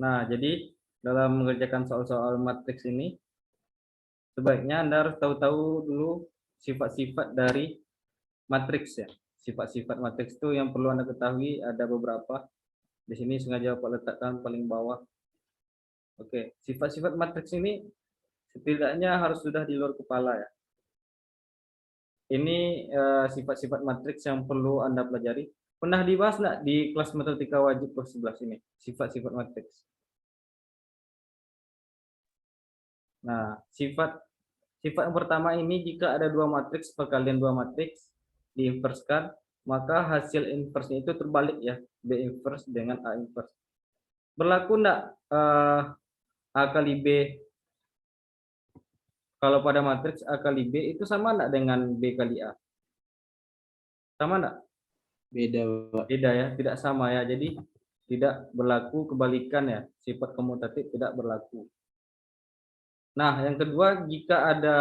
Nah, jadi dalam mengerjakan soal-soal matriks ini, sebaiknya Anda harus tahu-tahu dulu sifat-sifat dari matriks ya. Sifat-sifat matriks itu yang perlu Anda ketahui ada beberapa. Di sini sengaja Pak letakkan paling bawah. Oke, sifat-sifat matriks ini setidaknya harus sudah di luar kepala ya. Ini sifat-sifat matriks yang perlu Anda pelajari. Pernah dibahas nggak di kelas matematika wajib kelas 11 ini? Sifat-sifat matriks. Nah, sifat yang pertama ini jika ada dua matriks, perkalian dua matriks diinverskan, maka hasil inversnya itu terbalik ya, B inverse dengan A inverse. Berlaku enggak A kali B kalau pada matriks A kali B itu sama enggak dengan B kali A? Sama enggak? Beda, Pak. Beda ya, tidak sama ya. Jadi tidak berlaku kebalikan ya, sifat komutatif tidak berlaku. Nah, yang kedua jika ada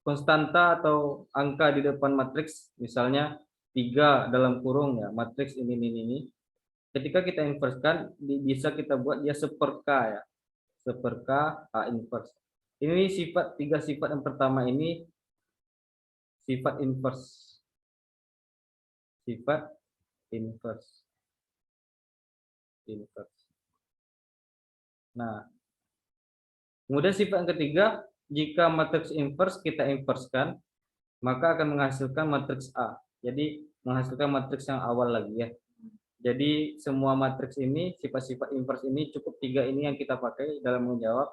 konstanta atau angka di depan matriks, misalnya 3 dalam kurung ya, matriks ini. Ketika kita inverskan, bisa kita buat dia seper K ya. Seper K A inverse. Ini tiga sifat yang pertama ini sifat inverse. Sifat inverse. Nah, kemudian sifat yang ketiga, jika matriks inverse kita inverskan, maka akan menghasilkan matriks A. Jadi menghasilkan matriks yang awal lagi ya. Jadi semua matriks ini, sifat-sifat inverse ini cukup 3 ini yang kita pakai dalam menjawab.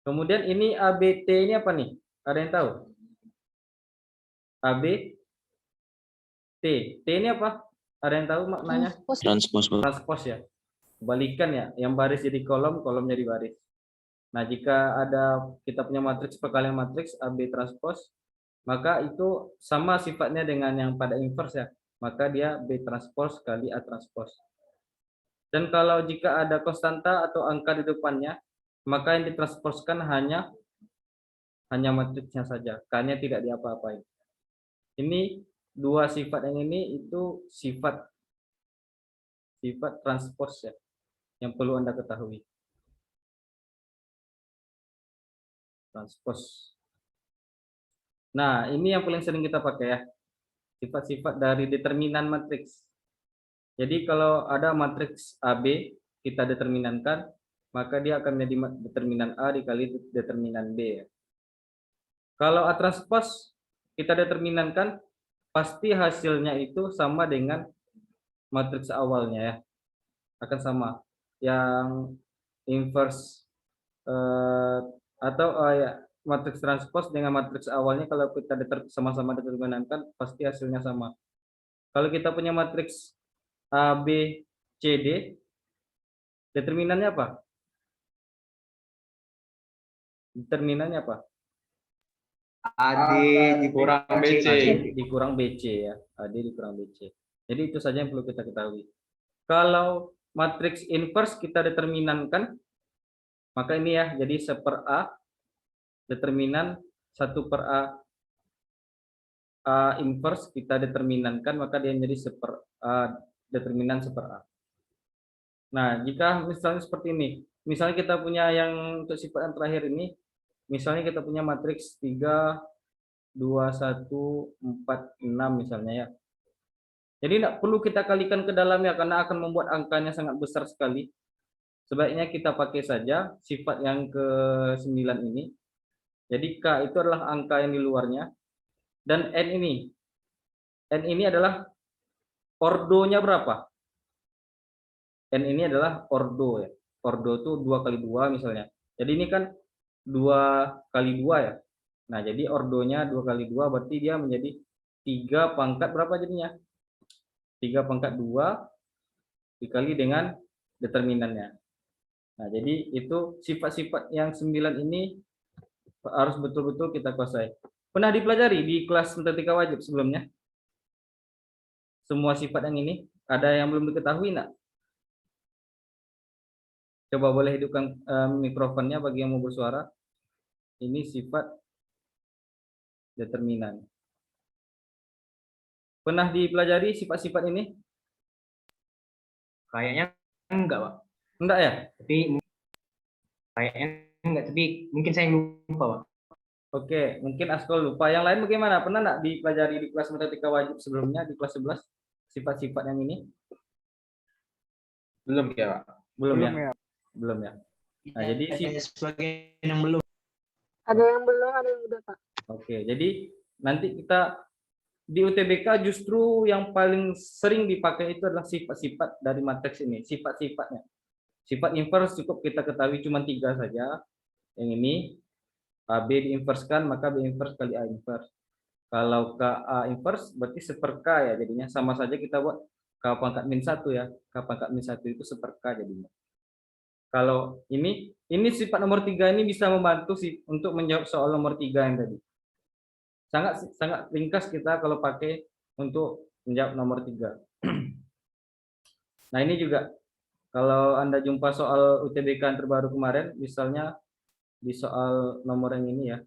Kemudian ini ABT ini apa nih? Ada yang tahu? AB T. T ini apa? Ada yang tahu maknanya? Transpose. Transpose ya. Kebalikan ya. Yang baris jadi kolom, kolom jadi baris. Nah, jika ada kita punya matriks perkalian matriks AB transpose, maka itu sama sifatnya dengan yang pada inverse ya. Maka dia B transpose kali A transpose. Dan kalau jika ada konstanta atau angka di depannya, maka yang ditransposkan hanya matriksnya saja, K-nya tidak diapa-apain. Ini dua sifat yang ini itu sifat transpose ya, yang perlu Anda ketahui. Transpose. Nah, ini yang paling sering kita pakai ya. Sifat-sifat dari determinan matriks. Jadi kalau ada matriks AB kita determinankan, maka dia akan menjadi determinan A dikali determinan B ya. Kalau A transpose kita determinankan, pasti hasilnya itu sama dengan matriks awalnya ya. Akan sama. Yang inverse atau ya, matriks transpose dengan matriks awalnya kalau kita sama-sama determinankan pasti hasilnya sama. Kalau kita punya matriks A, B, C, D, determinannya apa? Determinannya apa? AD dikurang BC. Dikurang BC ya. AD dikurang BC. Jadi itu saja yang perlu kita ketahui. Kalau matriks inverse kita determinankan, maka ini ya, jadi seper A, determinan 1 per A inverse kita determinankan, maka dia menjadi seper A, determinan seper A. Nah, jika misalnya seperti ini, misalnya kita punya yang untuk sifat yang terakhir ini, misalnya kita punya matriks 3, 2, 1, 4, 6 misalnya ya. Jadi tidak perlu kita kalikan ke dalamnya karena akan membuat angkanya sangat besar sekali. Sebaiknya kita pakai saja sifat yang ke-9 ini. Jadi K itu adalah angka yang di luarnya. Dan N ini adalah ordonya berapa? N ini adalah ordo ya. Ordo itu 2 kali 2 misalnya. Jadi ini kan 2 kali 2 ya. Nah, jadi ordonya 2 kali 2 berarti dia menjadi 3 pangkat berapa jadinya? 3 pangkat 2 dikali dengan determinannya. Nah, jadi itu sifat-sifat yang 9 ini harus betul-betul kita kuasai. Pernah dipelajari di kelas matematika wajib sebelumnya? Semua sifat yang ini, ada yang belum diketahui enggak? Coba boleh hidupkan mikrofonnya bagi yang mau bersuara. Ini sifat determinan. Pernah dipelajari sifat-sifat ini? Kayaknya enggak, Pak. Enggak ya? Tapi kayaknya enggak, tapi mungkin saya lupa, Pak. Oke, mungkin Askol lupa. Yang lain bagaimana? Pernah nggak dipelajari di kelas matematika wajib sebelumnya di kelas 11 sifat-sifat yang ini? Belum ya, Pak. Belum ya? Belum ya. Belum ya. Nah, jadi sebagai yang belum. Ada yang belum, ada yang udah, Pak. Oke, jadi nanti kita di UTBK justru yang paling sering dipakai itu adalah sifat-sifat dari matriks ini, sifat-sifatnya. Sifat inverse cukup kita ketahui cuma 3 saja. Yang ini B diinverskan, maka B inverse kali A inverse. Kalau K A inverse berarti seper K ya jadinya, sama saja kita buat K pangkat min 1 ya. K pangkat min 1 itu seper K jadinya. Kalau ini sifat nomor 3 ini bisa membantu sih untuk menjawab soal nomor 3 yang tadi. Sangat ringkas kita kalau pakai untuk menjawab nomor 3. Nah, ini juga kalau Anda jumpa soal UTBK yang terbaru kemarin, misalnya di soal nomor yang ini ya.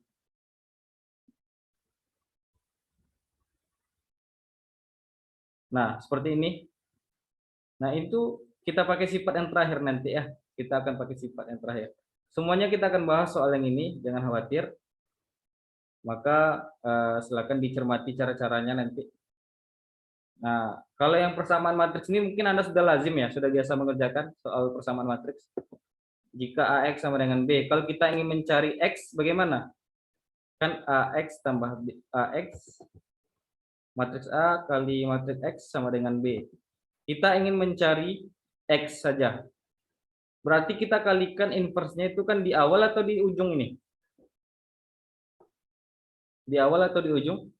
Nah, seperti ini. Nah, itu kita pakai sifat yang terakhir nanti ya. Kita akan pakai sifat yang terakhir. Semuanya kita akan bahas soal yang ini, jangan khawatir. Maka silakan dicermati cara-caranya nanti. Nah, kalau yang persamaan matriks ini mungkin Anda sudah lazim ya, sudah biasa mengerjakan soal persamaan matriks. Jika AX sama dengan B, kalau kita ingin mencari X bagaimana? Kan AX tambah B, AX matriks A kali matriks X sama dengan B. Kita ingin mencari X saja. Berarti kita kalikan inverse-nya itu kan di awal atau di ujung ini? Di awal atau di ujung?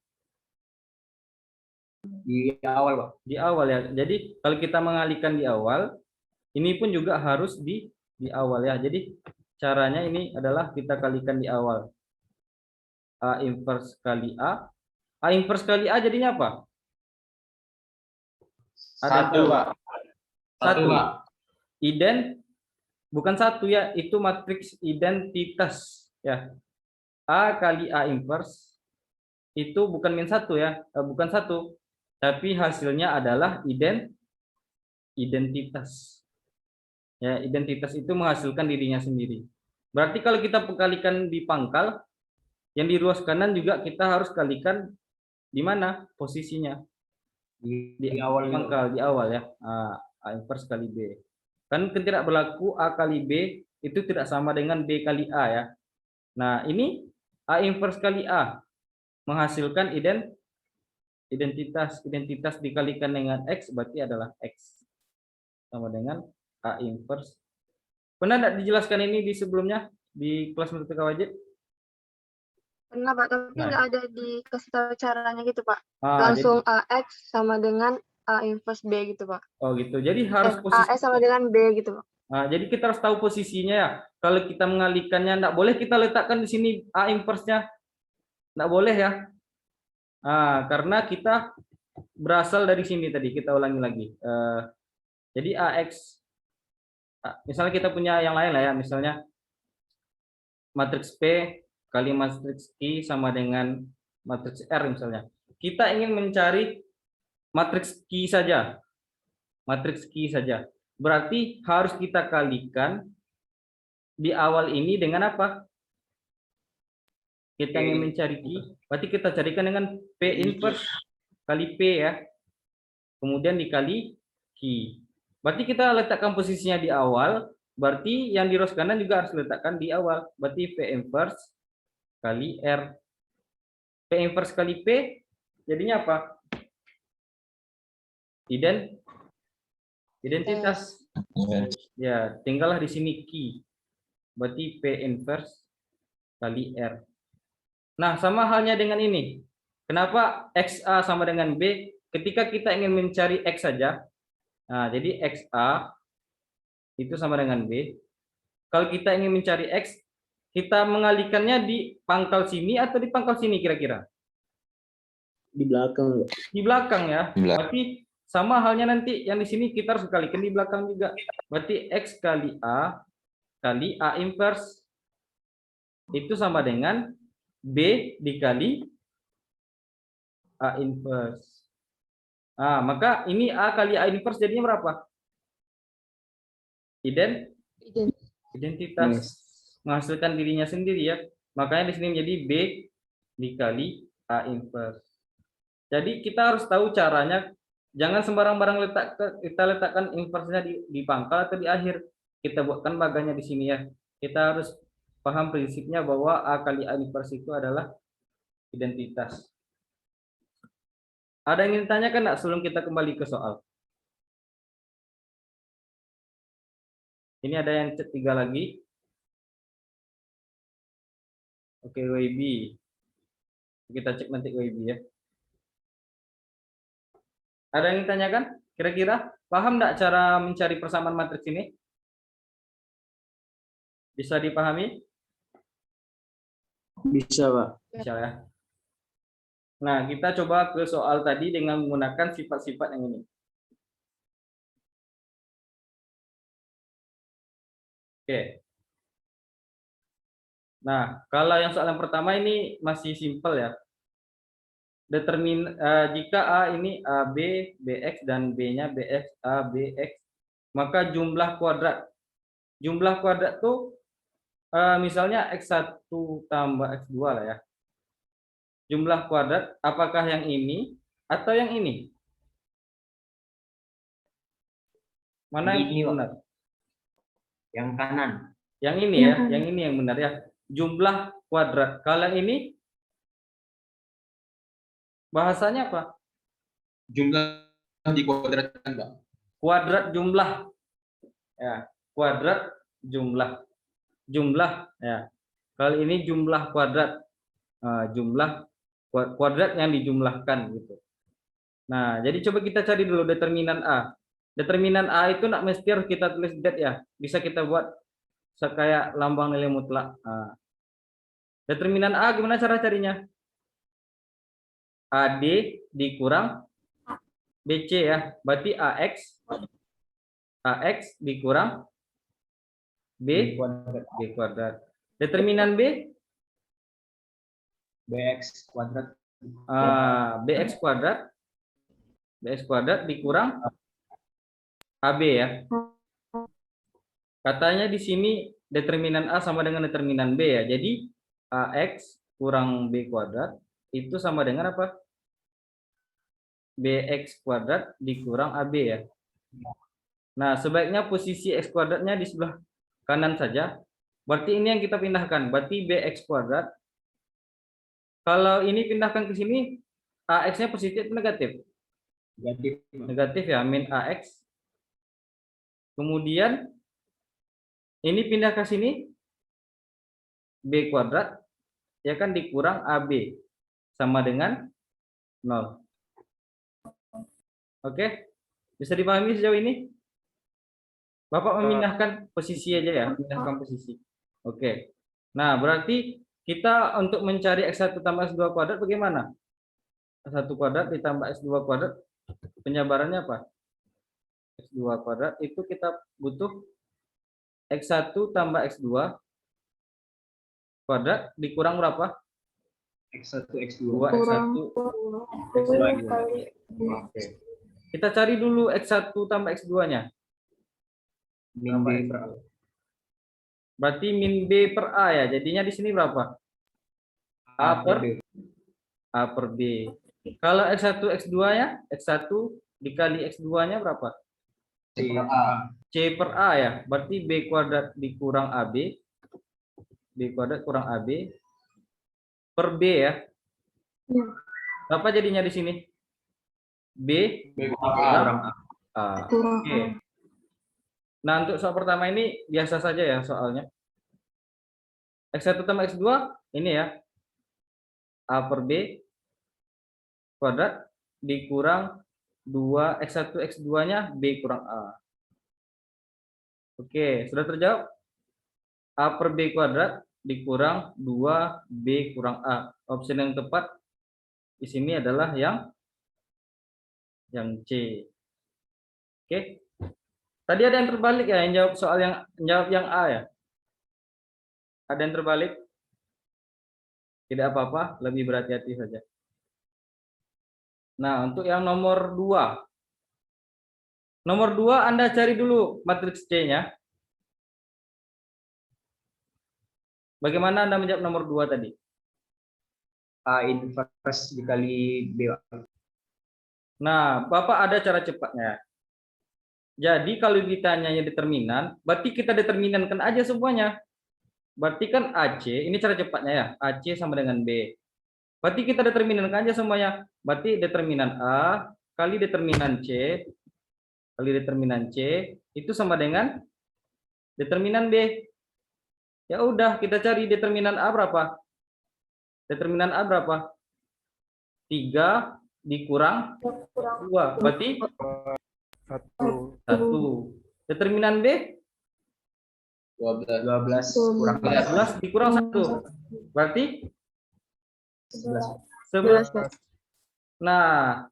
Di awal, Pak. Di awal ya. Jadi kalau kita mengalihkan di awal, ini pun juga harus di awal ya. Jadi caranya ini adalah kita kalikan di awal. A inverse kali A. A inverse kali A jadinya apa? Satu, Pak. Satu. Pak. Bukan satu ya, itu matriks identitas ya. A kali A inverse itu bukan min 1 ya, bukan 1, tapi hasilnya adalah identitas. Ya, identitas itu menghasilkan dirinya sendiri. Berarti kalau kita kalikan di pangkal, yang di ruas kanan juga kita harus kalikan di mana posisinya? Di awal pangkal, di awal ya. A inverse kali B. Kan tidak berlaku A kali B itu tidak sama dengan B kali A ya. Nah, ini A inverse kali A menghasilkan identitas dikalikan dengan X berarti adalah X sama dengan A inverse. Pernah tidak dijelaskan ini di sebelumnya di kelas matematika wajib? Pernah, Pak, tapi nggak ada dikasih tahu caranya gitu, Pak. Ah, Langsung AX sama dengan A inverse B gitu, Pak. Oh gitu. Jadi harus posisi AX sama dengan B gitu, Pak. Nah, jadi kita harus tahu posisinya ya. Kalau kita mengalihkannya, enggak boleh kita letakkan di sini A inverse-nya. Enggak boleh ya. Nah, karena kita berasal dari sini tadi. Kita ulangi lagi. Jadi AX, misalnya kita punya yang lain lah ya. Misalnya matriks P kali matriks Q sama dengan matriks R misalnya. Kita ingin mencari matriks Q saja. Matriks Q saja. Berarti harus kita kalikan di awal ini dengan apa? Kita ingin mencari Q, berarti kita carikan dengan P inverse kali P ya. Kemudian dikali Q. Berarti kita letakkan posisinya di awal, berarti yang di rows kanan juga harus letakkan di awal. Berarti P inverse kali R. P inverse kali P jadinya apa? Identitas. Ya, tinggallah di sini Q. Berarti P inverse kali R. Nah, sama halnya dengan ini. Kenapa XA sama dengan B? Ketika kita ingin mencari X saja, nah, jadi XA itu sama dengan B. Kalau kita ingin mencari X, kita mengalihkannya di pangkal sini atau di pangkal sini kira-kira? Di belakang. Di belakang ya. Berarti sama halnya nanti yang di sini kita harus kalikan di belakang juga. Berarti X kali A inverse itu sama dengan B dikali A inverse. Maka ini A kali A inverse jadinya berapa? identitas, menghasilkan dirinya sendiri ya. Makanya di sini menjadi B dikali A inverse. Jadi kita harus tahu caranya, jangan sembarang-barang kita letakkan inversnya di pangkal atau di akhir. Kita buatkan baganya di sini ya. Kita harus paham prinsipnya bahwa A kali A inverse itu adalah identitas. Ada yang ingin ditanyakan enggak sebelum kita kembali ke soal? Ini ada yang ketiga lagi. Oke, WB. Kita cek nanti WB ya. Ada yang ditanyakan? Kira-kira paham enggak cara mencari persamaan matriks ini? Bisa dipahami? Bisa, Pak. Bisa ya. Nah, kita coba ke soal tadi dengan menggunakan sifat-sifat yang ini. Oke. Nah, kalau yang soal yang pertama ini masih simpel ya. Jika A ini AB, BX, dan B-nya BX, A, BX, maka jumlah kuadrat. Jumlah kuadrat tuh misalnya X1 tambah X2 lah ya. Jumlah kuadrat apakah yang ini atau yang ini? Mana yang Ini, Pak. benar? Yang kanan. Yang ini ya, yang ini yang benar ya. Jumlah kuadrat. Kalau yang ini bahasanya apa? Jumlah dikuadratkan, Pak. Kuadrat jumlah. Ya, kuadrat jumlah. Jumlah ya. Kali ini jumlah kuadrat. Jumlah kuadrat yang dijumlahkan gitu. Nah, jadi coba kita cari dulu determinan A. Determinan A itu nak mesti harus kita tulis det ya. Bisa kita buat kayak lambang nilai mutlak. Determinan A gimana cara carinya? AD dikurang BC ya. Berarti AX dikurang B kuadrat. Determinan B BX kuadrat. BX kuadrat dikurang AB ya. Katanya di sini determinan A sama dengan determinan B ya. Jadi AX kurang B kuadrat itu sama dengan apa? BX kuadrat dikurang AB ya. Nah, sebaiknya posisi X kuadratnya di sebelah kanan saja. Berarti ini yang kita pindahkan. Berarti BX kuadrat. Kalau ini pindahkan ke sini, AX-nya positif atau negatif? Negatif ya, min AX. Kemudian ini pindah ke sini, B kuadrat, ya kan dikurang AB. Sama dengan 0. Oke, bisa dipahami sejauh ini? Bapak memindahkan posisi aja ya, memindahkan posisi. Oke. Nah, berarti kita untuk mencari X1 tambah X2 kuadrat bagaimana? X1 kuadrat ditambah X2 kuadrat, penjabarannya apa? X2 kuadrat itu kita butuh X1 tambah X2 kuadrat dikurang berapa? X1 X2. 2 X1 X2. Oke. Kita cari dulu X1 tambah X2-nya. Min B per A. Berarti min B per A ya. Jadinya di sini berapa? A per B. Kalau X1 X2-nya, X1 dikali X2-nya berapa? C per A. C per A ya. Berarti B kuadrat dikurang AB. B kuadrat kurang AB per B ya. Berapa jadinya di sini? B kurang A. Oke. Nah, untuk soal pertama ini biasa saja ya soalnya. X1 tambah X2 ini ya. A per B kuadrat dikurang 2 X1 X2-nya B kurang A. Oke, sudah terjawab? A per B kuadrat dikurang 2B kurang A. Opsi yang tepat di sini adalah yang C. Oke. Tadi ada yang terbalik ya, yang jawab soal yang A ya. Ada yang terbalik? Tidak apa-apa, lebih berhati-hati saja. Nah, untuk yang nomor 2. Nomor 2 Anda cari dulu matriks C-nya. Bagaimana Anda menjawab nomor 2 tadi? A inverse dikali B, Pak. Nah, Bapak ada cara cepatnya. Jadi kalau ditanyanya determinan, berarti kita determinankan aja semuanya. Berarti kan AC, ini cara cepatnya ya, AC sama dengan B. Berarti kita determinankan aja semuanya. Berarti determinan A kali determinan C kali determinan C itu sama dengan determinan B. Ya udah, kita cari determinan A berapa? Determinan A berapa? 3 dikurang 2. Berarti 1. 1. Determinan B 12. 12 kurang 11 dikurang 1. Berarti 11. 11. Nah,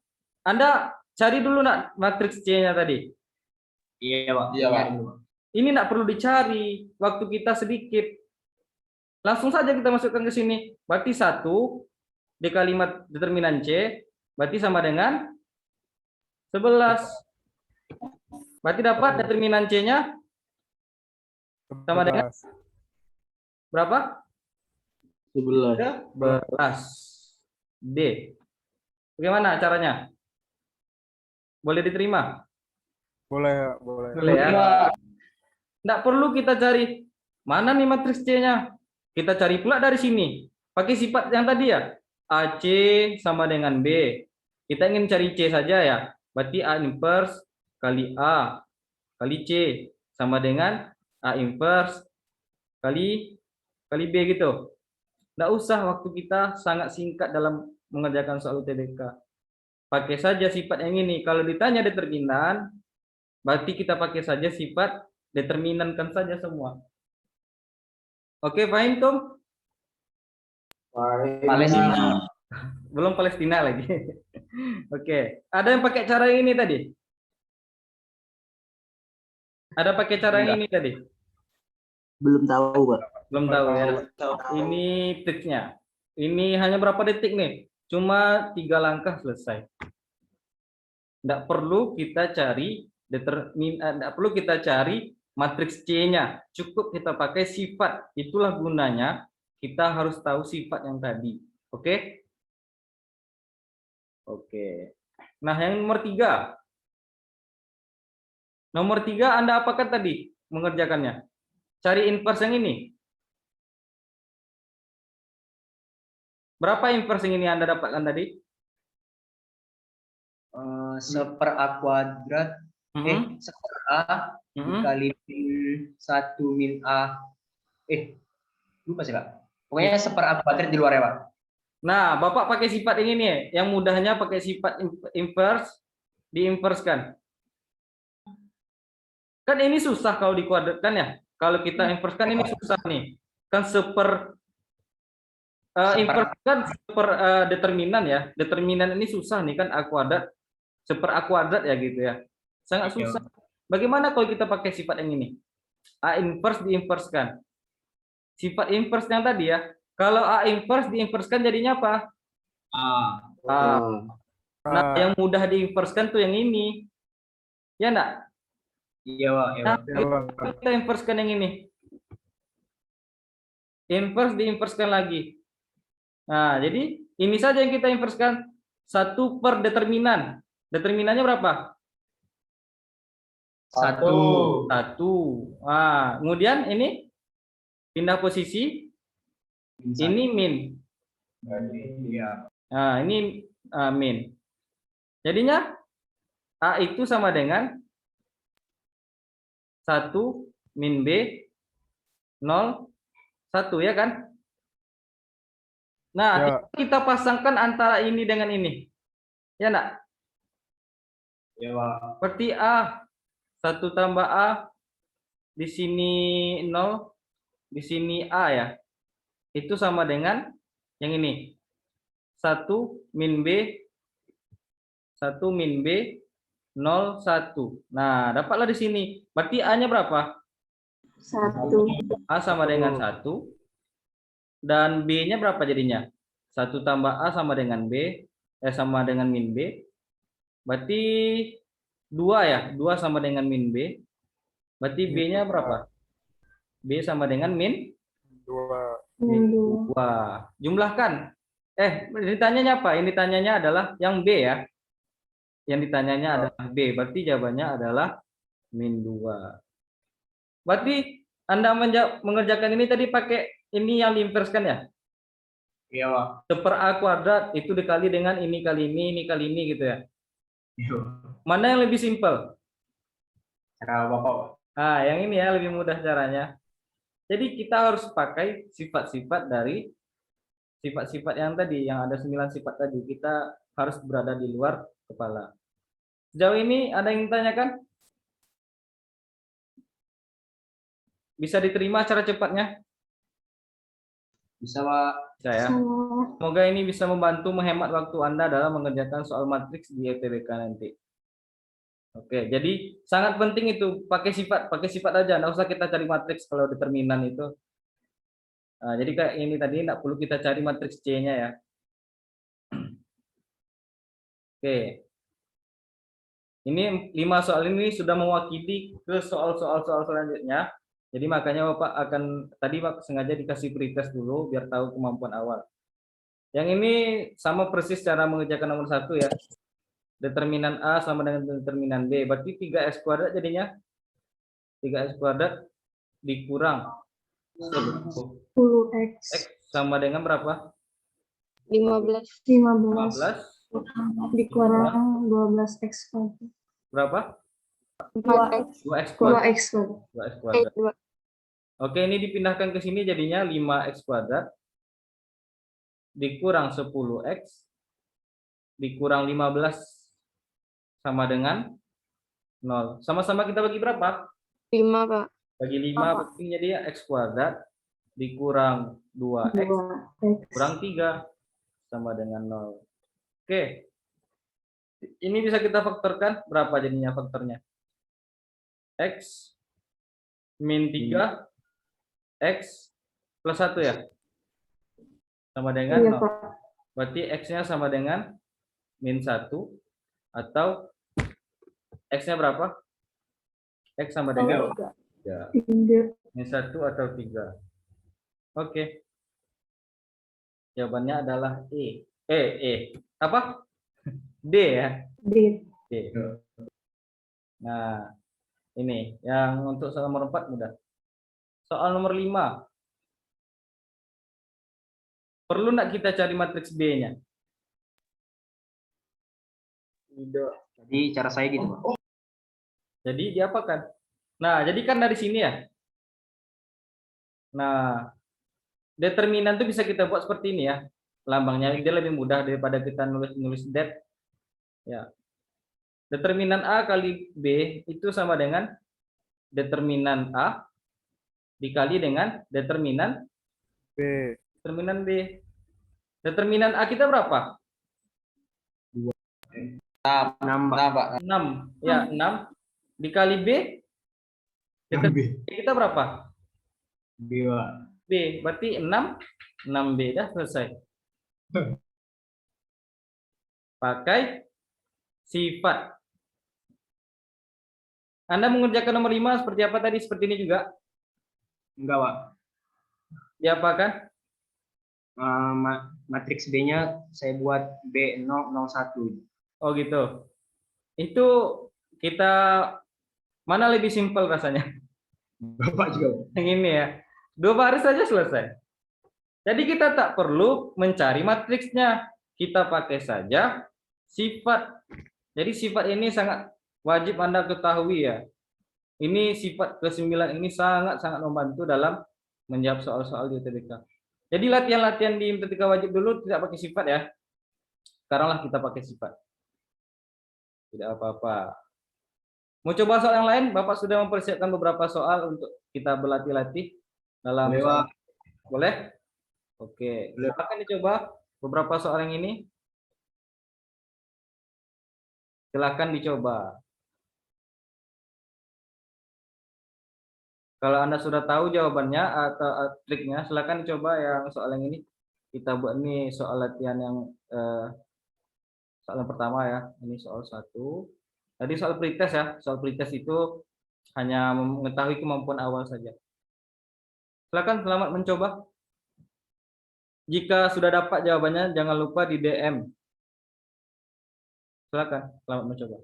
Anda cari dulu nak matriks C-nya tadi. Iya, Pak. Iya, Pak. Ini nak perlu dicari, waktu kita sedikit. Langsung saja kita masukkan ke sini. Berarti 1 di kalimat determinan C, berarti sama dengan 11. Berarti dapat determinan C-nya sama dengan berapa? 11. 11. D. Bagaimana caranya? Boleh diterima? Boleh, boleh. Boleh ya? Nggak perlu kita cari mana nih matriks C-nya. Kita cari pula dari sini. Pakai sifat yang tadi ya. AC sama dengan B. Kita ingin cari C saja ya. Berarti A inverse kali A kali C sama dengan A inverse kali B gitu. Nggak usah, waktu kita sangat singkat dalam mengerjakan soal UTBK. Pakai saja sifat yang ini. Kalau ditanya determinan, berarti kita pakai saja sifat determinankan saja semua. Oke, faham Tom? Palestina. Belum Palestina lagi. Oke, ada yang pakai cara ini tadi? Ada pakai cara yang ini tadi? Belum tahu, Pak. Belum tahu ya. Ini tipsnya. Ini hanya berapa detik nih? Cuma 3 langkah selesai. Tidak perlu kita cari tidak perlu kita cari matriks C-nya. Cukup kita pakai sifat. Itulah gunanya kita harus tahu sifat yang tadi. Oke? Oke. Nah, yang nomor 3. Nomor 3 Anda apakan tadi mengerjakannya? Cari inverse yang ini. Berapa inverse yang ini Anda dapatkan tadi? Seper A kuadrat seper A dikali min 1 min A. Lupa sih, Pak. Pokoknya seper A kuadrat di luar ya, Pak. Nah, Bapak pakai sifat ini nih. Yang mudahnya pakai sifat inverse, diinverskan. Kan ini susah kalau dikuadratkan ya. Kalau kita inverse kan ini susah nih. Kan seper inverse kan seper determinan ya. Determinan ini susah nih kan A kuadrat seper A kuadrat ya gitu ya. Sangat susah. Bagaimana kalau kita pakai sifat yang ini? A inverse diinverskan. Sifat inverse yang tadi ya. Kalau A inverse diinverskan jadinya apa? A. Nah, yang mudah diinverskan tuh yang ini. Ya enggak? Iya, Pak. Nah, kita inverskan yang ini. Inverse diinverskan lagi. Nah, jadi ini saja yang kita inverskan. 1 per determinan. Determinannya berapa? 1. Nah, kemudian ini pindah posisi. Ini min. Nah, ini min. Jadinya A itu sama dengan 1 min B 0 1 ya kan? Nah, Ya. kita pasangkan antara ini dengan ini. Ya enggak? Ya, Pak. Seperti A 1 tambah A di sini 0, di sini A ya. Itu sama dengan yang ini. 1 min B 1 min B 0 1. Nah, dapatlah di sini. Berarti A-nya berapa? 1. A sama dengan 1. Dan B-nya berapa jadinya? 1 tambah A sama dengan B, sama dengan min B. Berarti 2 ya, 2 sama dengan min B. Berarti B-nya berapa? B sama dengan min 2. Min 2. 2. Jumlahkan. Ditanyanya apa? Ini ditanyanya adalah yang B ya. Yang ditanyanya adalah B. Berarti jawabannya adalah min 2. Berarti Anda mengerjakan ini tadi pakai ini yang diinverskan ya? Iya, Pak. Seper A kuadrat itu dikali dengan ini kali ini kali ini gitu ya. Iya. Mana yang lebih simpel? Cara Bapak, Pak. Nah, yang ini ya lebih mudah caranya. Jadi kita harus pakai sifat-sifat dari sifat-sifat yang tadi, yang ada 9 sifat tadi. Kita harus berada di luar kepala. Sejauh ini ada yang ditanyakan? Bisa diterima cara cepatnya? Bisa, Pak. Bisa ya. Semoga ini bisa membantu menghemat waktu Anda dalam mengerjakan soal matriks di UTBK nanti. Oke, jadi sangat penting itu pakai sifat aja, nggak usah kita cari matriks kalau determinan itu. Nah, jadi kayak ini tadi nggak perlu kita cari matriks C-nya ya. Oke, ini 5 soal ini sudah mewakili ke soal-soal selanjutnya. Jadi makanya Bapak tadi Pak sengaja dikasih pretest dulu biar tahu kemampuan awal. Yang ini sama persis cara mengerjakan nomor 1 ya. Determinan A sama dengan determinan B. Berarti 3x kuadrat jadinya. 3x kuadrat dikurang 10x. X sama dengan berapa? 15. 15 Dikurang 12x kuadrat. berapa? 4x. 2x kuadrat. 2x kuadrat. 2x kuadrat. Oke, ini dipindahkan ke sini jadinya 5x kuadrat dikurang 10x dikurang 15 sama dengan 0. Sama-sama kita bagi berapa? 5, Pak. Bagi 5 berarti jadi ya x kuadrat dikurang 2x 2x. kurang 3 sama dengan 0. Oke. Ini bisa kita faktorkan. Berapa jadinya faktornya? X min 3 X plus 1 ya? Sama dengan Iya, 0. Pak. Berarti X-nya sama dengan min 1 atau X-nya berapa? X sama dengan 3. 3. Min 1 atau 3. Oke. Jawabannya adalah E. Apa? D ya. D. D. Nah, ini yang untuk soal nomor 4 mudah. Soal nomor 5. Perlu nggak kita cari matriks B-nya? Tidak. Jadi cara saya gitu, Pak. Jadi diapakan? Nah, jadi kan dari sini ya. Nah, determinan itu bisa kita buat seperti ini ya. Lambangnya dia lebih mudah daripada kita nulis det. Ya. Determinan A kali B itu sama dengan determinan A dikali dengan determinan B. Determinan B. Determinan A kita berapa? 6, Pak. 6. Ya, 6 dikali B. Determinan B kita berapa? B, Pak. B. Berarti 6B dah selesai. Pakai sifat. Anda mengerjakan nomor 5 seperti apa tadi? Seperti ini juga? Enggak, Pak. Diapakan? Matriks B-nya saya buat B001. Oh gitu. Itu kita mana lebih simpel rasanya? Bapak juga. Yang ini ya. 2 baris saja selesai. Jadi kita tak perlu mencari matriksnya. Kita pakai saja sifat. Jadi sifat ini sangat wajib Anda ketahui ya. Ini sifat ke-9 ini sangat-sangat membantu dalam menjawab soal-soal di UTBK. Jadi latihan-latihan di UTBK wajib dulu tidak pakai sifat ya. Sekaranglah kita pakai sifat. Tidak apa-apa. Mau coba soal yang lain? Bapak sudah mempersiapkan beberapa soal untuk kita berlatih-latih dalam soal. Boleh? Oke. Silakan dicoba beberapa soal yang ini. Silakan dicoba. Kalau Anda sudah tahu jawabannya atau triknya, silakan dicoba yang soal yang ini. Kita buat ini soal latihan yang soal yang pertama ya. Ini soal 1. Tadi soal pretest ya. Soal pretest itu hanya mengetahui kemampuan awal saja. Silakan, selamat mencoba. Jika sudah dapat jawabannya, jangan lupa di DM. Silakan, selamat mencoba.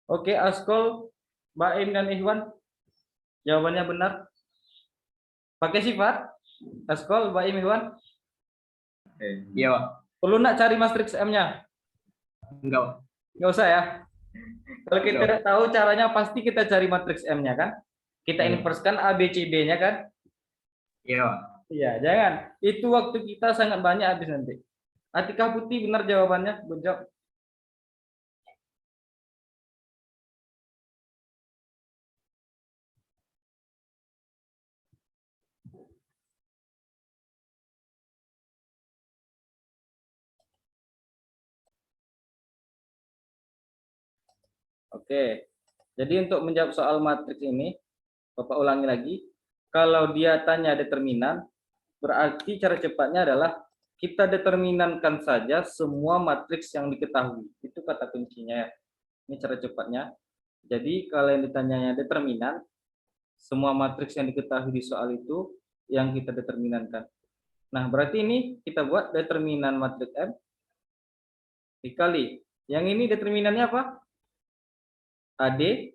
Oke, Askol, Baim dan Ikhwan, jawabannya benar. Pakai sifat, Askol, Baim, Ikhwan. Iya, Pak. Perlu nak cari matriks M-nya? Enggak, Pak. Nggak usah ya. Kalau kita tidak tahu caranya, pasti kita cari matriks M-nya kan? Kita inverskan A, B, C, D-nya kan? Iya, Pak. Iya, jangan. Itu waktu kita sangat banyak habis nanti. Atika Putih benar jawabannya. Good job. Oke. Jadi untuk menjawab soal matriks ini, Bapak ulangi lagi. Kalau dia tanya determinan, berarti cara cepatnya adalah kita determinankan saja semua matriks yang diketahui. Itu kata kuncinya ya. Ini cara cepatnya. Jadi kalau yang ditanyanya determinan, semua matriks yang diketahui di soal itu yang kita determinankan. Nah, berarti ini kita buat determinan matriks M dikali. Yang ini determinannya apa? AD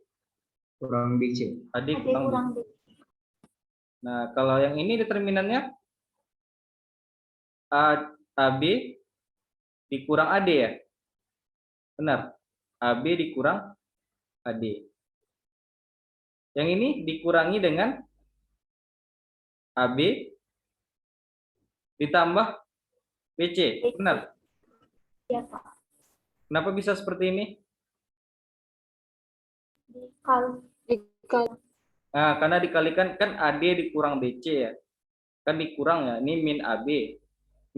Kurang BC. AD kurang B. Nah, kalau yang ini determinannya AB dikurang AD ya? Benar. AB dikurang AD. Yang ini dikurangi dengan AB ditambah BC. Benar? Iya, Pak. Kenapa bisa seperti ini? Dikali. Nah, karena dikalikan kan AD dikurang BC ya. Kan dikurang ya. Ini min AB.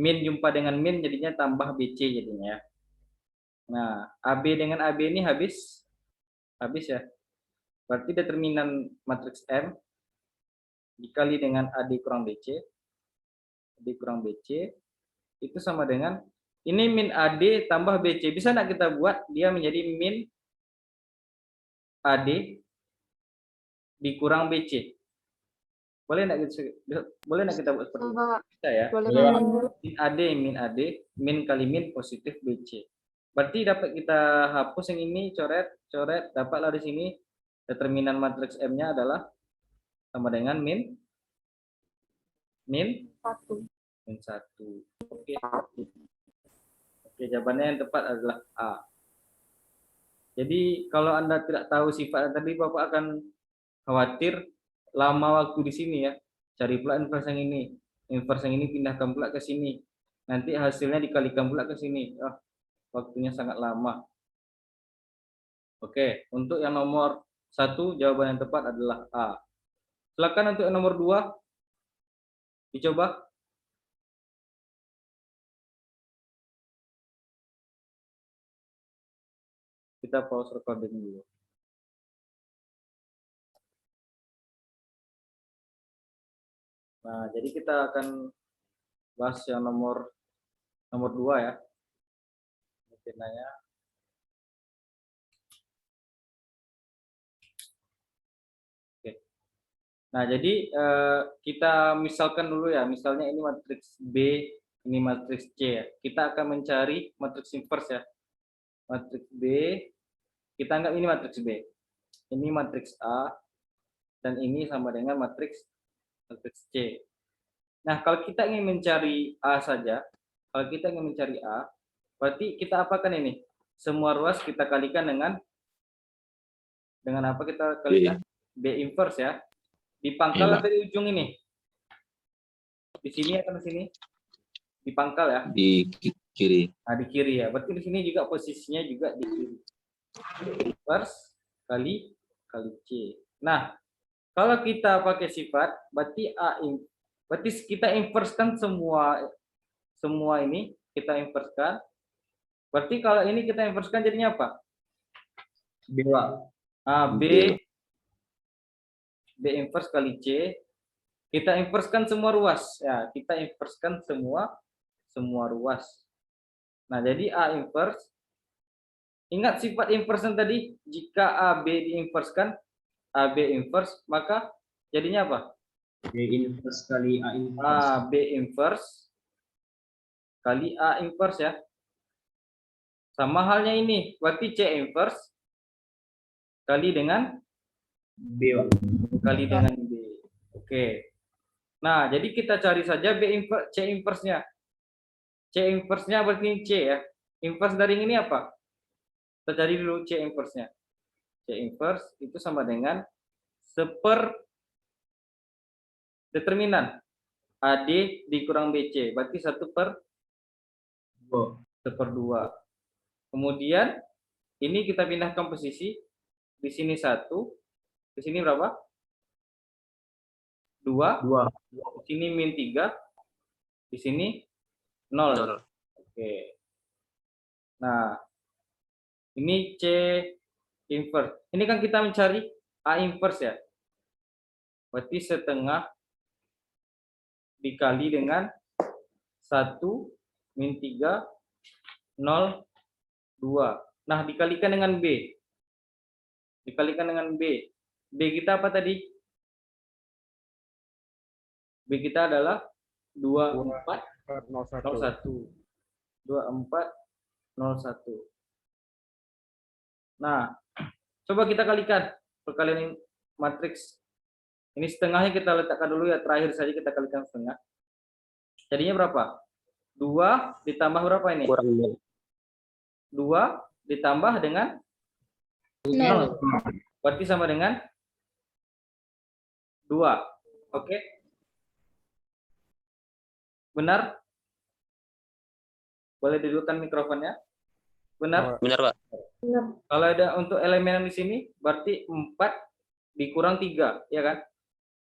Min jumpa dengan min jadinya tambah BC jadinya ya. Nah, AB dengan AB ini habis ya. Berarti determinan matriks M dikali dengan AD kurang BC. AD kurang BC itu sama dengan ini min AD tambah BC. Bisa nggak kita buat dia menjadi min AD dikurang BC? Boleh nggak kita buat seperti itu? Bisa ya? Min AD, min kali min positif BC. Berarti dapat kita hapus yang ini, coret, dapatlah di sini determinan matriks M-nya adalah sama dengan min 1. Oke. Oke, jawabannya yang tepat adalah A. Jadi kalau Anda tidak tahu sifat tadi, Bapak akan khawatir lama waktu di sini ya. Cari pula inverse yang ini. Inverse yang ini pindahkan pula ke sini. Nanti hasilnya dikalikan pula ke sini. Waktunya sangat lama. Oke, untuk yang nomor 1 jawaban yang tepat adalah A. Silakan untuk yang nomor 2 dicoba. Kita pause recording dulu. Nah, jadi kita akan bahas yang nomor 2 ya. Mungkin nanya. Oke. Nah, jadi kita misalkan dulu ya, misalnya ini matriks B, ini matriks C ya. Kita akan mencari matriks inverse ya. Matriks B, kita anggap ini matriks B. Ini matriks A, dan ini sama dengan matriks C. Nah, kalau kita ingin mencari A saja, berarti kita apakan ini? Semua ruas kita kalikan dengan apa kita kalikan? B inverse ya. Di pangkal atau di ujung ini? Di sini atau di sini? Di pangkal ya? Di kiri. Nah, di kiri ya. Berarti di sini juga posisinya juga di kiri. Inverse kali C. Nah, kalau kita pakai sifat, berarti kita inversekan semua ini, kita inversekan. Berarti kalau ini kita inversekan jadinya apa? B, Pak. A, B inverse kali C. Kita inverskan semua ruas. Ya, kita inverskan semua ruas. Nah, jadi A inverse. Ingat sifat inverse tadi, jika AB diinverskan, AB inverse, maka jadinya apa? B inverse kali A inverse. A B inverse kali A inverse ya. Sama halnya ini, berarti C inverse kali dengan B, Pak. kali dengan B. Oke. Nah, jadi kita cari saja B inverse, C inverse-nya. C inverse-nya berarti ini C ya. Inverse dari ini apa? Kita cari dulu C inverse-nya. C inverse itu sama dengan seper determinan AD dikurang BC. Berarti 1/2. Kemudian ini kita pindahkan posisi. Di sini 1. Di sini berapa? 2. 2. Di sini min 3. Di sini 0. Oke. Nah, ini C inverse. Ini kan kita mencari A inverse ya. Berarti setengah dikali dengan 1 min 3 0 2. Nah, dikalikan dengan B. Dikalikan dengan B. B kita apa tadi? B kita adalah 2401. 2401. Nah, coba kita kalikan perkalian matriks. Ini setengahnya kita letakkan dulu ya, terakhir saja kita kalikan setengah. Jadinya berapa? 2 ditambah berapa ini? 2 ditambah dengan 0. Berarti sama dengan 2. Oke? Benar? Boleh didudukkan mikrofonnya? Benar? Benar, Pak. Kalau ada untuk elemen di sini, berarti 4 dikurang 3, ya kan?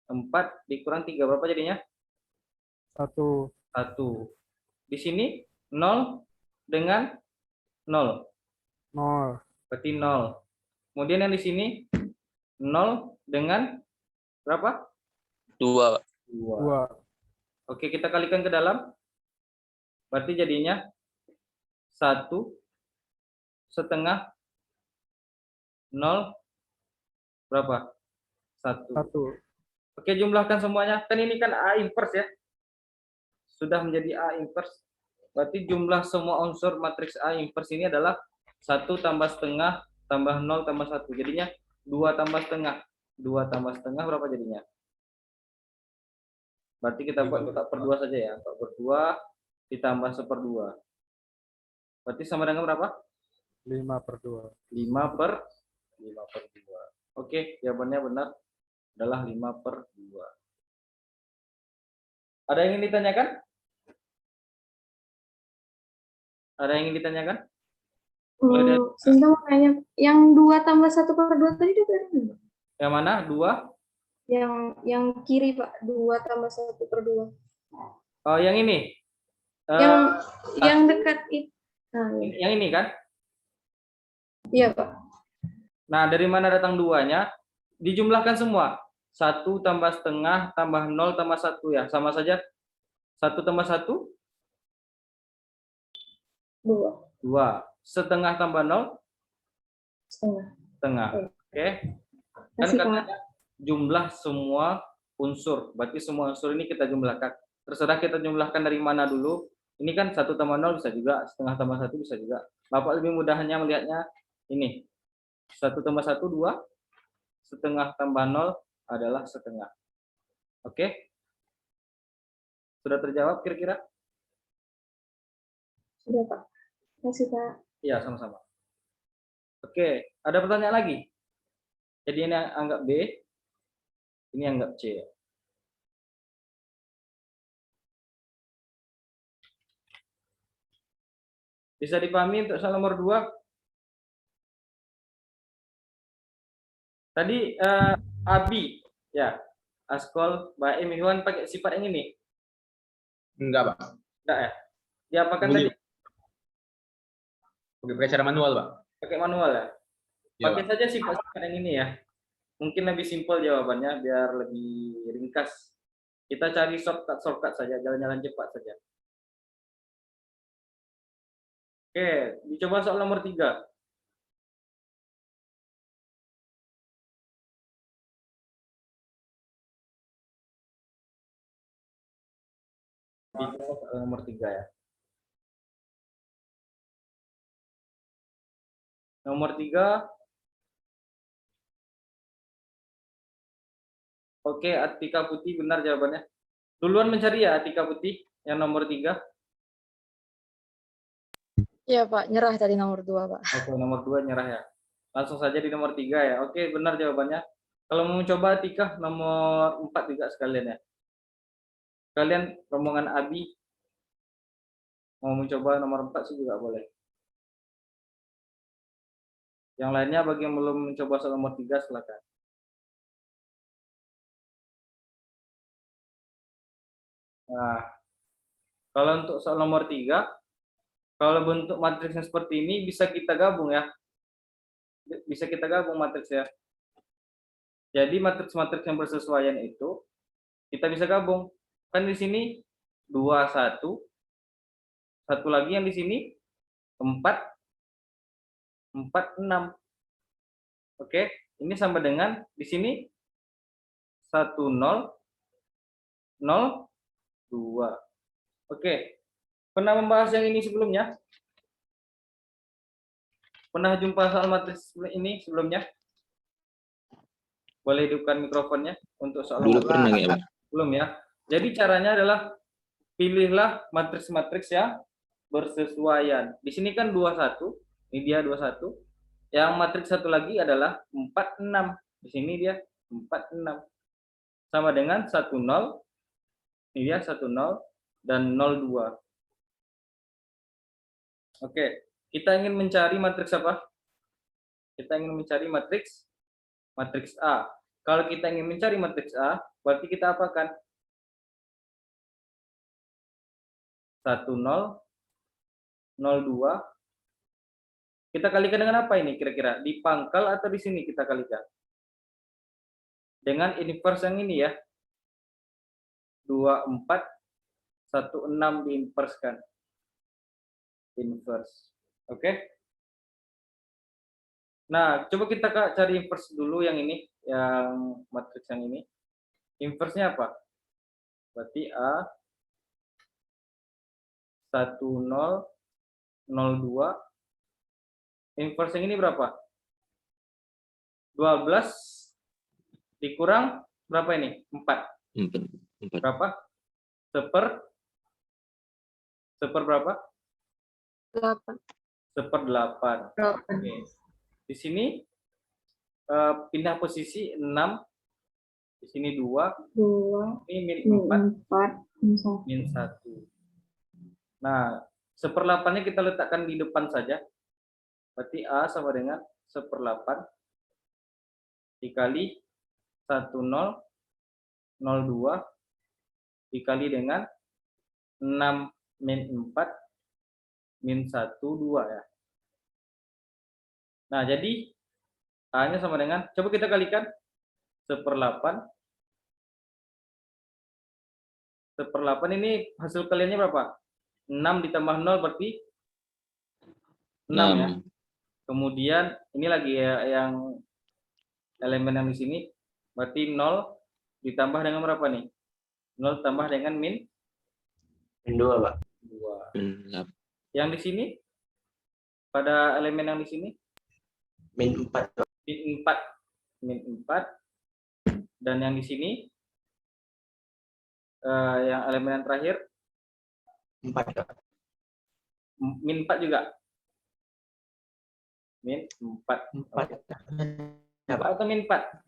4 dikurang 3, berapa jadinya? 1. 1. Di sini 0 dengan 0. 0. Berarti 0. Kemudian yang di sini 0 dengan berapa? 2. 2. Oke, kita kalikan ke dalam. Berarti jadinya 1 setengah 0 berapa? 1. 1. Oke, jumlahkan semuanya. Kan ini kan A inverse ya. Sudah menjadi A inverse. Berarti jumlah semua unsur matriks A inverse ini adalah 1 tambah setengah tambah 0 tambah 1. Jadinya 2 tambah setengah. 2 tambah setengah berapa jadinya? Berarti kita buat 4/2 saja ya. 4/2 ditambah 1/2. Berarti sama dengan berapa? 5/2. 5/2. Oke, jawabannya benar adalah 5/2. Ada yang ingin ditanyakan? Ada yang ingin ditanyakan? Sinta mau tanya, yang 2 tambah 1/2 tadi itu berapa? Yang mana? 2? Yang kiri, Pak, 2 tambah 1/2. Oh, yang ini. Yang dekat itu. Nah, Yang ini kan? iya, Pak. Nah, dari mana datang 2-nya? Dijumlahkan semua. 1 tambah setengah tambah 0 tambah 1 ya. Sama saja. 1 tambah 1? 2. 2. Setengah tambah 0? Setengah. Setengah. Oke. Kan Kasih, katanya Pak. jumlah semua unsur. Berarti semua unsur ini kita jumlahkan. Terserah kita jumlahkan dari mana dulu. Ini kan 1 tambah 0 bisa juga. Setengah tambah 1 bisa juga. Bapak lebih mudahnya melihatnya ini. 1 tambah 1, 2. Setengah tambah 0 adalah setengah. Oke? Sudah terjawab kira-kira? Sudah, Pak. Kasih, Pak. Iya, sama-sama. Oke, ada pertanyaan lagi? Jadi ini anggap B, ini anggap C. Bisa dipahami untuk soal nomor 2? Tadi Abi, ya, Askol, Baim, Iwan pakai sifat yang ini? Enggak, Pak. Enggak ya? Diapakan Boleh. tadi? Pakai cara manual, Pak. Pakai manual ya? Ya, Pakai Pak. saja sifat-sifat yang ini ya. Mungkin lebih simpel jawabannya biar lebih ringkas. Kita cari shortcut saja, jalan-jalan cepat saja. Oke, dicoba soal nomor 3. Dicoba soal nomor 3 ya. Nomor 3. Oke, Atika Putih benar jawabannya. Duluan mencari ya Atika Putih yang nomor 3. Iya Pak, nyerah tadi nomor 2 Pak. Oke, nomor 2 nyerah ya. Langsung saja di nomor 3 ya. Oke, benar jawabannya. Kalau mau coba Atika nomor 4 juga sekalian ya. Kalian rombongan Abi mau mencoba nomor 4 sih juga boleh. Yang lainnya bagi yang belum mencoba soal nomor 3 silakan. Nah, kalau untuk soal nomor 3, kalau bentuk matriksnya seperti ini bisa kita gabung ya. Bisa kita gabung matriksnya. Jadi matriks-matriks yang bersesuaian itu kita bisa gabung. Kan di sini 2 1, satu lagi yang di sini 4 4 6. Oke, ini sama dengan di sini 1 0 0 2. Oke. Pernah membahas yang ini sebelumnya? Pernah jumpa soal matriks ini sebelumnya? Boleh hidupkan mikrofonnya untuk soal Dulu nomor pernah ya, Pak? belum ya. Jadi caranya adalah pilihlah matriks-matriks yang bersesuaian. Di sini kan 21, ini dia 21. Yang matriks satu lagi adalah 46. Di sini dia 46. Sama dengan 10, ini dia 10 dan 02. Oke, kita ingin mencari matriks apa? Kita ingin mencari matriks A. Kalau kita ingin mencari matriks A, berarti kita apakan? 10, 02. Kita kalikan dengan apa ini kira-kira? Di pangkal atau di sini kita kalikan? Dengan inverse yang ini ya. 24, 16 diinverskan. Inverse. Oke? Nah, coba kita cari inverse dulu yang ini, yang matriks yang ini. Inverse-nya apa? Berarti A 10, 02. Inverse yang ini berapa? 12 dikurang berapa ini? 4. 4. Berapa? Seper berapa? 8. Seper 8. Oke. Di sini pindah posisi 6. Di sini 2. 2, Ini min min 4. 4, Min 1. Nah, seperlapannya kita letakkan di depan saja. Berarti A sama dengan 1/8 dikali 10, 02 dikali dengan 6 min 4 min 1, 2 ya. Nah, jadi A-nya sama dengan, coba kita kalikan 1/8. 1/8 ini hasil kaliannya berapa? 6 ditambah 0 berarti 6 ya. Kemudian ini lagi ya, yang elemen yang di sini berarti 0 ditambah dengan berapa nih? 0 tambah dengan min 2, Pak. 2. Yang di sini pada elemen yang di sini Min 4, Pak. min 4 dan yang di sini yang elemen yang terakhir 4, Pak. min 4 juga. Min 4. 4. Ya, Pak, atau min 4?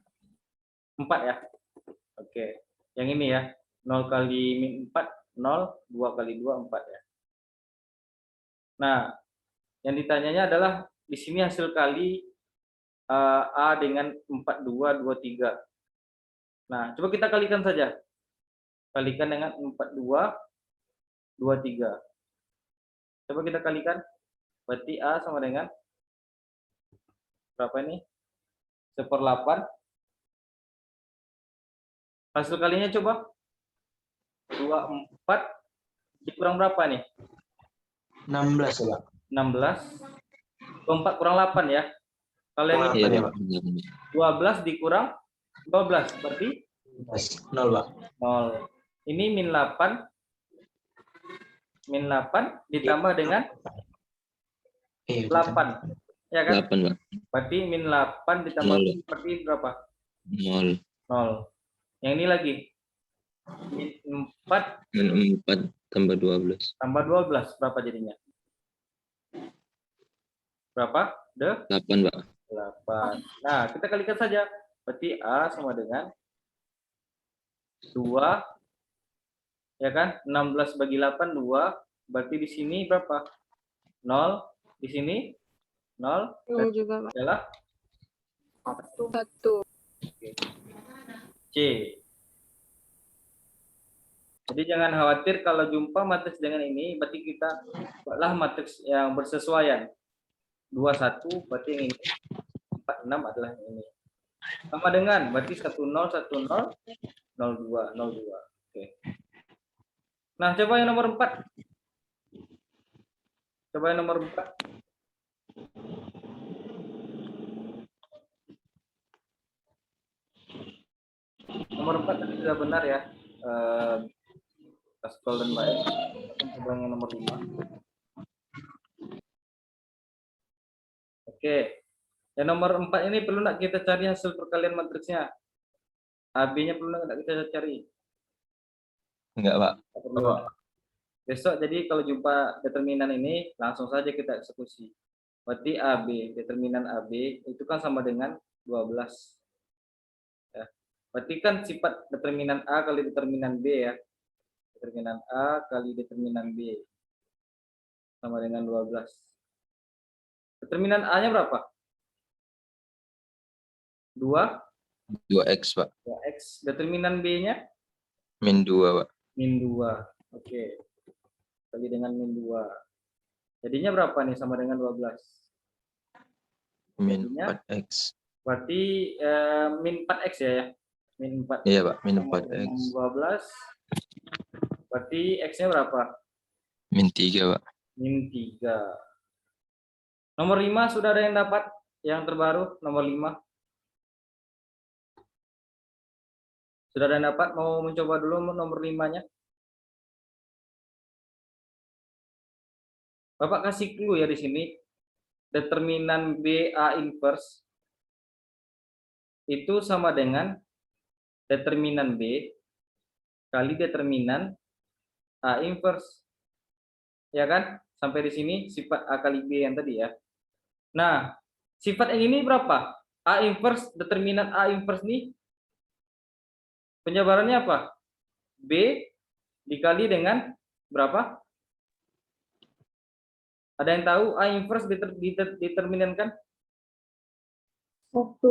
4 ya. Oke. Yang ini ya. 0 kali min 4, 0. 2 kali 2, 4 ya. Nah, yang ditanyanya adalah di sini hasil kali A dengan 42, 23. Nah, coba kita kalikan saja. Kalikan dengan 42, 23. Coba kita kalikan. Berarti A sama dengan berapa ini? 1/8. Hasil kalinya coba. 24 dikurang berapa nih? 16 ya, Pak. 16. 24 kurang 8 ya. Kalau yang Iya, ini Pak. 12 dikurang 12 berarti 0, Pak. 0. Ini min 8 ditambah dengan 8. Ya kan? 8, Pak. Berarti min 8 ditambah 0. berarti berapa? 0. 0. Yang ini lagi. Min 4 Min 4 tambah 12. tambah 12 berapa jadinya? Berapa? 8, Pak. 8. Nah, kita kalikan saja. Berarti A sama dengan 2, ya kan? 16 bagi 8, 2. Berarti di sini berapa? 0. Di sini 0. 0 juga, Pak. Adalah 1. C. Jadi jangan khawatir kalau jumpa matriks dengan ini, berarti kita buatlah matriks yang bersesuaian. 21 berarti yang ini. 46 adalah yang ini. Sama dengan berarti 10 10 02 02. Oke. Nah, coba yang nomor 4. Coba yang nomor 4. Nomor 4 tadi sudah benar ya. Pascal dan Baik. Coba yang nomor 5. Oke. Yang nomor 4 ini perlu nggak kita cari hasil perkalian matriksnya? AB-nya perlu nggak kita cari? Enggak, Pak. Nggak perlu. Besok jadi kalau jumpa determinan ini langsung saja kita eksekusi. Berarti AB, determinan AB itu kan sama dengan 12. Ya. Berarti kan sifat determinan A kali determinan B ya. Determinan A kali determinan B sama dengan 12. Determinan A-nya berapa? 2x, Pak. 2x. Determinan B-nya? Min 2, Pak. Min 2. Oke. Kali dengan min 2. Jadinya berapa nih sama dengan 12? Min Jadinya 4x. berarti min 4x ya? Min 4. Iya, Pak. Min Sama dengan 4x. 12. Berarti x-nya berapa? Min 3, Pak. Min 3. Nomor 5 sudah ada yang dapat? Yang terbaru nomor 5. Sudah ada yang dapat? Mau mencoba dulu nomor 5-nya? Bapak kasih clue ya di sini. Determinan B A inverse itu sama dengan determinan B kali determinan A inverse. Ya kan? Sampai di sini sifat A kali B yang tadi ya. Nah, sifat yang ini berapa? A inverse, determinan A inverse ini penjabarannya apa? B dikali dengan berapa? Ada yang tahu A inverse determinankan? 1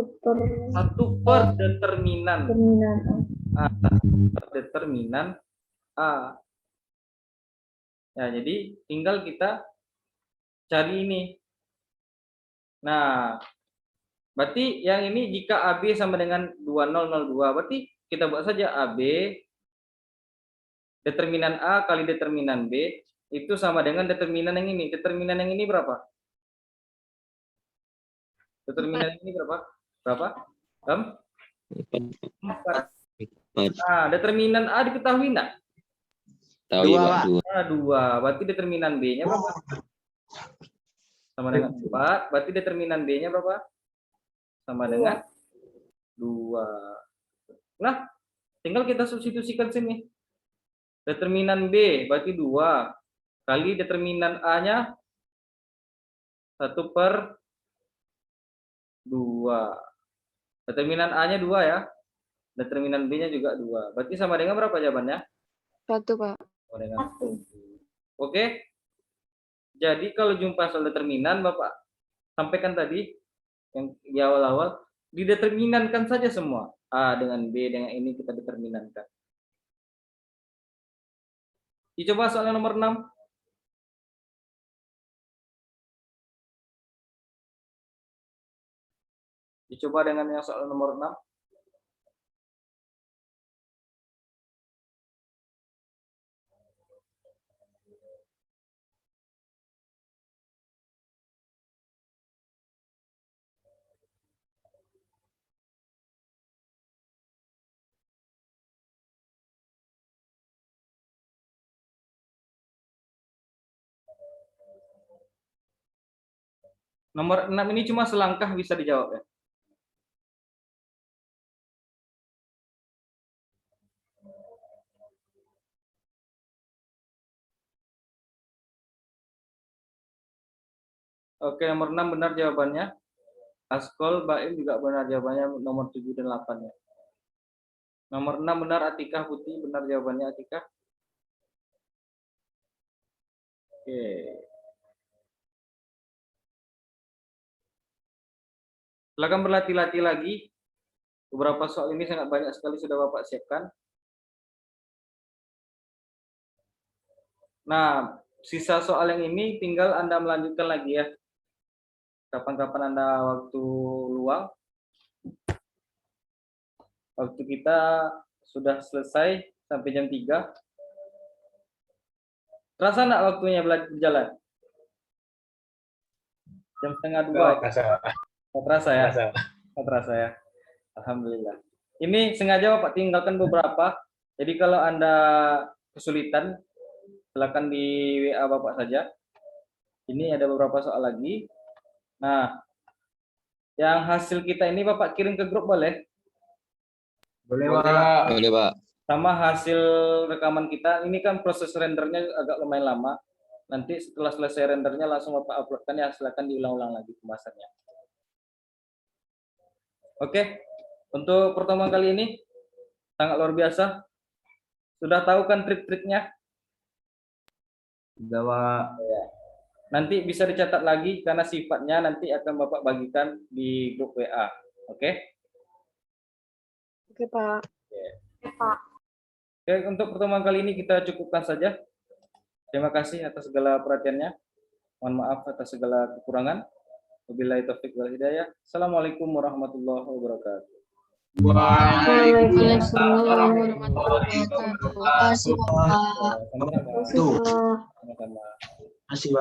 per determinan. Determinan A. Ya, jadi tinggal kita cari ini. Nah, berarti yang ini jika AB sama dengan 2002, berarti kita buat saja AB determinan A kali determinan B itu sama dengan determinan yang ini. Determinan yang ini berapa? Determinan yang ini berapa? Berapa? 4. Nah, determinan A diketahui enggak? Tahu ya, Pak. 2. Nah, 2. Berarti determinan B-nya berapa? Sama dengan 4. Berarti determinan B-nya berapa? Sama dengan 2. Nah, tinggal kita substitusikan sini. Determinan B berarti 2 kali determinan A-nya 1 per 2. Determinan A-nya 2 ya. Determinan B-nya juga 2. Berarti sama dengan berapa jawabannya? 1, Pak. Sama dengan 1. Oke. Jadi kalau jumpa soal determinan, Bapak sampaikan tadi yang di awal-awal, dideterminankan saja semua. A dengan B dengan ini kita determinankan. Dicoba soal yang nomor 6. Dicoba dengan yang soal nomor 6. Nomor 6 ini cuma selangkah bisa dijawab ya. Oke, nomor 6 benar jawabannya. Askol, Baim juga benar jawabannya nomor 7 dan 8 ya. Nomor 6 benar, Atikah Putih benar jawabannya Atikah. Oke. Silakan berlatih-latih lagi. Beberapa soal ini sangat banyak sekali sudah Bapak siapkan. Nah, sisa soal yang ini tinggal Anda melanjutkan lagi ya. Kapan-kapan Anda waktu luang. Waktu kita sudah selesai sampai jam 3. Terasa enggak waktunya berjalan? Jam setengah 2. Oh, terasa ya? Oh, terasa ya. Alhamdulillah. Ini sengaja Bapak tinggalkan beberapa. Jadi kalau Anda kesulitan, silakan di WA Bapak saja. Ini ada beberapa soal lagi. Nah, yang hasil kita ini Bapak kirim ke grup boleh? Boleh, Pak. Boleh, Pak. Sama hasil rekaman kita, ini kan proses rendernya agak lumayan lama. Nanti setelah selesai rendernya langsung Bapak uploadkan ya, silakan diulang-ulang lagi pembahasannya. Oke, untuk pertemuan kali ini sangat luar biasa. Sudah tahu kan trik-triknya? Sudah, Pak. Ya. Nanti bisa dicatat lagi karena sifatnya nanti akan Bapak bagikan di grup WA. Oke? Oke, Pak. Oke, Pak. Oke, untuk pertemuan kali ini kita cukupkan saja. Terima kasih atas segala perhatiannya. Mohon maaf atas segala kekurangan. Wabillahi taufiq wal hidayah. Assalamualaikum warahmatullahi wabarakatuh. Waalaikumsalam warahmatullahi wabarakatuh. Terima kasih, Bapak. Sama-sama. Tuh. Sama-sama. Masih, Pak.